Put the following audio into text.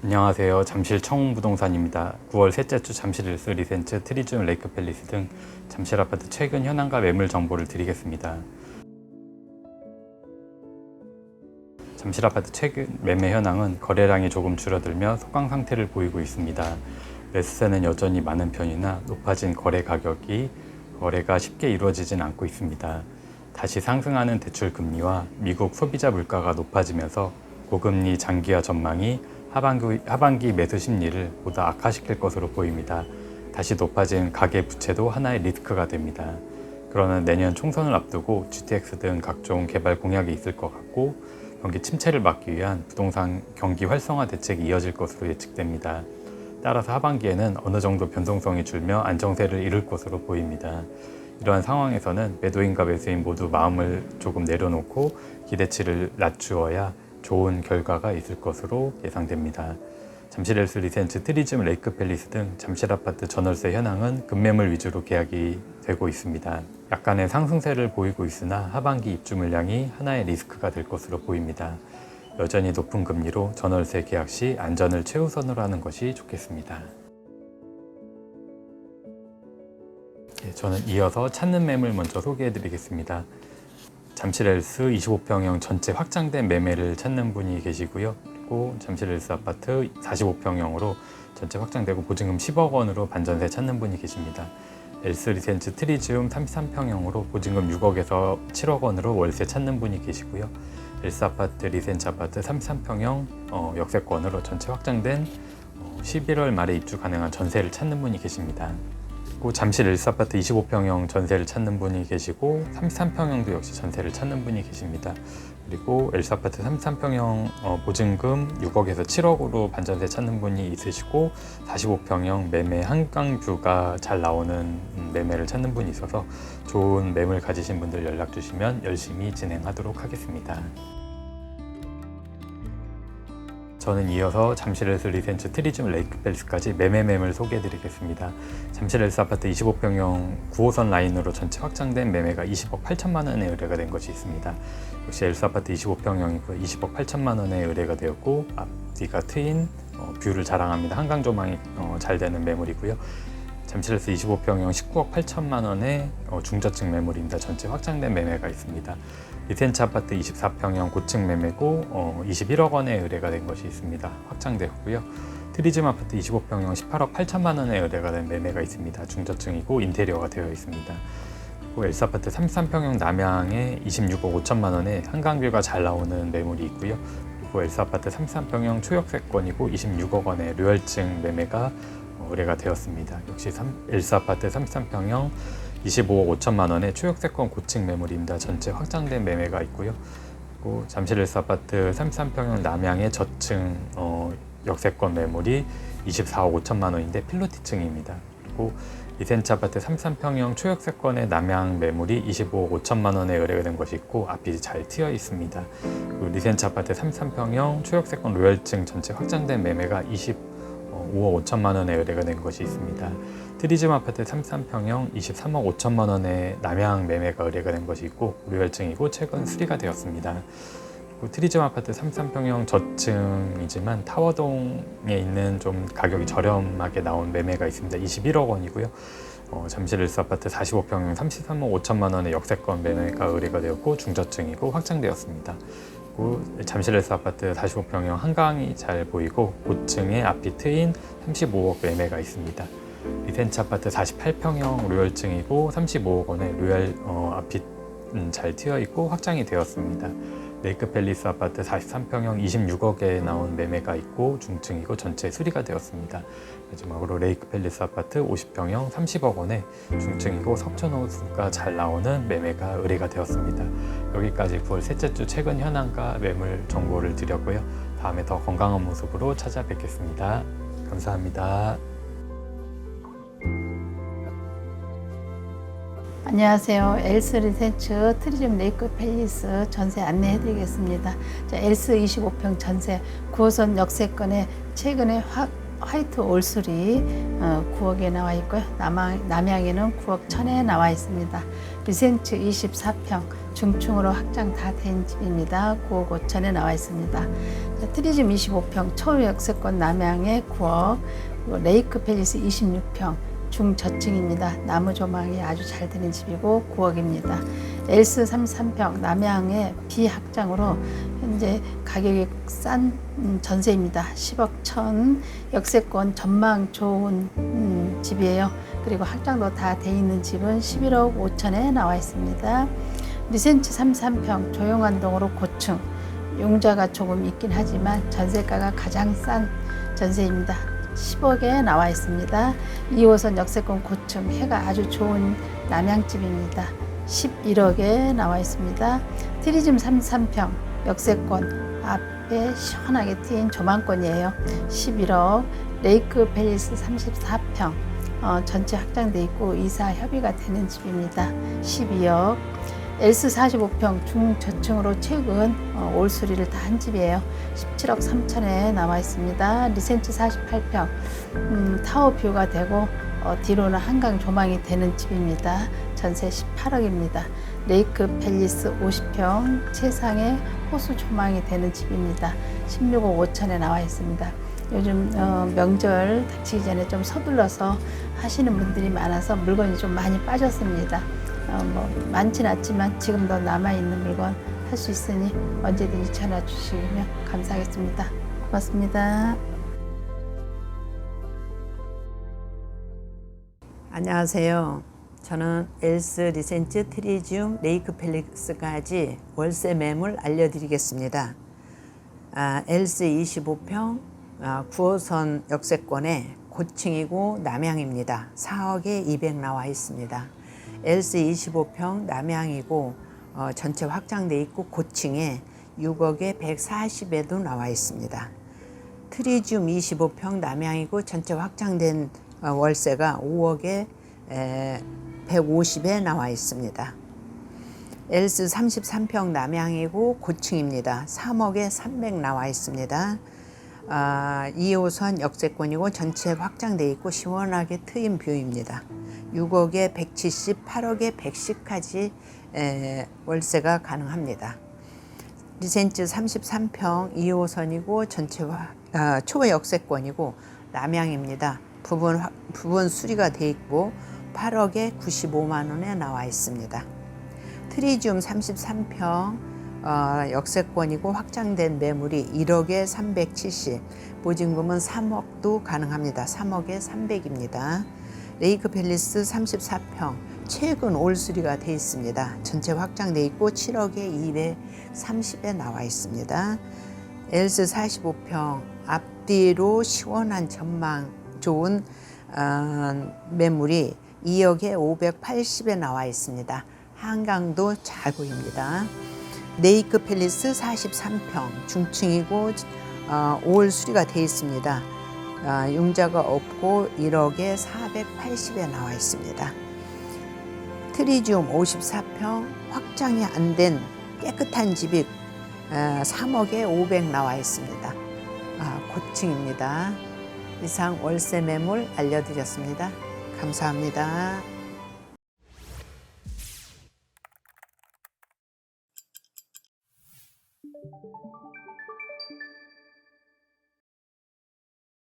안녕하세요. 잠실 청운부동산입니다. 9월 셋째 주 잠실 일스 리센츠 트리지움 레이크 팰리스 등 잠실 아파트 최근 현황과 매물 정보를 드리겠습니다. 잠실 아파트 최근 매매 현황은 거래량이 조금 줄어들며 소강 상태를 보이고 있습니다. 매수세는 여전히 많은 편이나 높아진 거래가 쉽게 이루어지진 않고 있습니다. 다시 상승하는 대출 금리와 미국 소비자 물가가 높아지면서 고금리 장기화 전망이 하반기 매수 심리를 보다 악화시킬 것으로 보입니다. 다시 높아진 가계 부채도 하나의 리스크가 됩니다. 그러나 내년 총선을 앞두고 GTX 등 각종 개발 공약이 있을 것 같고 경기 침체를 막기 위한 부동산 경기 활성화 대책이 이어질 것으로 예측됩니다. 따라서 하반기에는 어느 정도 변동성이 줄며 안정세를 이룰 것으로 보입니다. 이러한 상황에서는 매도인과 매수인 모두 마음을 조금 내려놓고 기대치를 낮추어야 좋은 결과가 있을 것으로 예상됩니다. 잠실 일스 리센츠 트리지움 레이크 팰리스 등 잠실 아파트 전월세 현황은 급매물 위주로 계약이 되고 있습니다. 약간의 상승세를 보이고 있으나 하반기 입주 물량이 하나의 리스크가 될 것으로 보입니다. 여전히 높은 금리로 전월세 계약 시 안전을 최우선으로 하는 것이 좋겠습니다. 저는 이어서 찾는 매물 먼저 소개해 드리겠습니다. 잠실 일스 25평형 전체 확장된 매매를 찾는 분이 계시고요. 그리고 잠실 일스 아파트 45평형으로 전체 확장되고 보증금 10억 원으로 반전세 찾는 분이 계십니다. 일스 리센츠 트리지움 33평형으로 보증금 6억에서 7억 원으로 월세 찾는 분이 계시고요. 일스 아파트 리센츠 아파트 33평형 역세권으로 전체 확장된 11월 말에 입주 가능한 전세를 찾는 분이 계십니다. 그리고 잠실 일스 아파트 25평형 전세를 찾는 분이 계시고 33평형도 역시 전세를 찾는 분이 계십니다. 그리고 일스 아파트 33평형 보증금 6억에서 7억으로 반전세 찾는 분이 있으시고 45평형 매매 한강뷰가 잘 나오는 매매를 찾는 분이 있어서 좋은 매물 가지신 분들 연락 주시면 열심히 진행하도록 하겠습니다. 저는 이어서 잠실 일스 리센츠 트리지움 레이크 팰리스까지 매물 소개해 드리겠습니다. 잠실 일스 아파트 25평형 9호선 라인으로 전체 확장된 매매가 20억 8천만 원에 의뢰가 된 것이 있습니다. 역시 일스 아파트 25평형이고 20억 8천만 원에 의뢰가 되었고 앞뒤가 트인 뷰를 자랑합니다. 한강 조망이 잘 되는 매물이고요. 잠실 일스 25평형 19억 8천만 원의 중저층 매물입니다. 전체 확장된 매매가 있습니다. 리센츠 아파트 24평형 고층 매매고 21억 원에 의뢰가 된 것이 있습니다. 확장되었고요. 트리지움 아파트 25평형 18억 8천만 원에 의뢰가 된 매매가 있습니다. 중저층이고 인테리어가 되어 있습니다. 그리고 일스 아파트 33평형 남양에 26억 5천만 원에 한강뷰가 잘 나오는 매물이 있고요. 그리고 일스 아파트 33평형 초역세권이고 26억 원의 류혈층 매매가 의뢰가 되었습니다. 역시 일스 아파트 33평형 25억 5천만 원의 초역세권 고층 매물입니다. 전체 확장된 매매가 있고요. 그리고 잠실 일스 아파트 33평형 남양의 저층 역세권 매물이 24억 5천만 원인데 필로티층입니다. 그리고 리센츠 아파트 33평형 초역세권의 남양 매물이 25억 5천만 원에 의뢰가 된 것이 있고 앞이 잘 트여 있습니다. 그리고 리센츠 아파트 33평형 초역세권 로열층 전체 확장된 매매가 25억 5천만 원에 의뢰가 된 것이 있습니다. 트리지움 아파트 33평형 23억 5천만 원의 남양 매매가 의뢰가 된 것이 있고 로열층이고 최근 수리가 되었습니다. 그리고 트리지움 아파트 33평형 저층이지만 타워동에 있는 좀 가격이 저렴하게 나온 매매가 있습니다. 21억 원이고요. 잠실 일스 아파트 45평형 33억 5천만 원의 역세권 매매가 의뢰가 되었고 중저층이고 확장되었습니다. 그리고 잠실 일스 아파트 45평형 한강이 잘 보이고 고층의 앞이 트인 35억 매매가 있습니다. 리센츠 아파트 48평형 로열층이고 35억 원의 로열 앞이 잘 트여 있고 확장이 되었습니다. 레이크 팰리스 아파트 43평형 26억에 나온 매매가 있고 중층이고 전체 수리가 되었습니다. 마지막으로 레이크 팰리스 아파트 50평형 30억 원에 중층이고 석촌호수가 잘 나오는 매매가 의뢰가 되었습니다. 여기까지 9월 셋째 주 최근 현황과 매물 정보를 드렸고요. 다음에 더 건강한 모습으로 찾아뵙겠습니다. 감사합니다. 안녕하세요. 일스 리센츠 트리지움 레이크 팰리스 전세 안내해 드리겠습니다. 일스 25평 전세 9호선 역세권에 최근에 화이트 올수리 9억에 나와 있고요. 남양에는 9억 1천에 나와 있습니다. 리센츠 24평 중층으로 확장 다 된 집입니다. 9억 5천에 나와 있습니다. 트리즘 25평 초역세권 남양에 9억, 레이크 팰리스 26평 중저층입니다. 나무 조망이 아주 잘 되는 집이고 9억입니다. 엘스 33평 남양의 비확장으로 현재 가격이 싼 전세입니다. 10억 1천 역세권 전망 좋은 집이에요. 그리고 확장도 다 돼 있는 집은 11억 5천에 나와 있습니다. 리센츠 33평 조용한 동으로 고층 용자가 조금 있긴 하지만 전세가가 가장 싼 전세입니다. 10억에 나와 있습니다. 2호선 역세권 고층 해가 아주 좋은 남양집입니다. 11억에 나와 있습니다. 트리즘 33평 역세권 앞에 시원하게 트인 조망권이에요. 11억. 레이크 팰리스 34평 전체 확장돼 있고 이사 협의가 되는 집입니다. 12억. 엘스 45평 중저층으로 최근 올수리를 다 한 집이에요. 17억 3천에 나와 있습니다. 리센츠 48평 타워 뷰가 되고 뒤로는 한강 조망이 되는 집입니다. 전세 18억입니다. 레이크 팰리스 50평 최상의 호수 조망이 되는 집입니다. 16억 5천에 나와 있습니다. 요즘 명절 닥치기 전에 좀 서둘러서 하시는 분들이 많아서 물건이 좀 많이 빠졌습니다. 많진 않지만 지금도 남아있는 물건 할 수 있으니 언제든지 전화 주시면 감사하겠습니다. 고맙습니다. 안녕하세요. 저는 엘스 리센츠 트리지움 레이크 팰리스까지 월세 매물 알려드리겠습니다. 엘스 25평 9호선 역세권에 고층이고 남양입니다. 4억에 200 나와 있습니다. 엘스 25평 남양이고 전체 확장돼 있고 고층에 6억에 140에도 나와 있습니다. 트리지움 25평 남양이고 전체 확장된 월세가 5억에 150에 나와 있습니다. 엘스 33평 남양이고 고층입니다. 3억에 300 나와 있습니다. 2호선 역세권이고 전체 확장돼 있고 시원하게 트인 뷰입니다. 6억에 170, 8억에 110까지 월세가 가능합니다. 리센츠 33평 2호선이고 전체 초역세권이고 남양입니다. 부분 수리가 돼 있고 8억에 95만 원에 나와 있습니다. 트리지움 33평 역세권이고 확장된 매물이 1억에 370, 보증금은 3억도 가능합니다. 3억에 300입니다. 레이크 팰리스 34평 최근 올수리가 돼 있습니다. 전체 확장돼 있고 7억에 230에 나와 있습니다. 엘스 45평 앞뒤로 시원한 전망 좋은 매물이 2억에 580에 나와 있습니다. 한강도 잘 보입니다. 레이크 팰리스 43평 중층이고 올 수리가 되어 있습니다. 융자가 없고 1억에 480에 나와 있습니다. 트리지움 54평 확장이 안 된 깨끗한 집이 3억에 500 나와 있습니다. 고층입니다. 이상 월세 매물 알려드렸습니다. 감사합니다.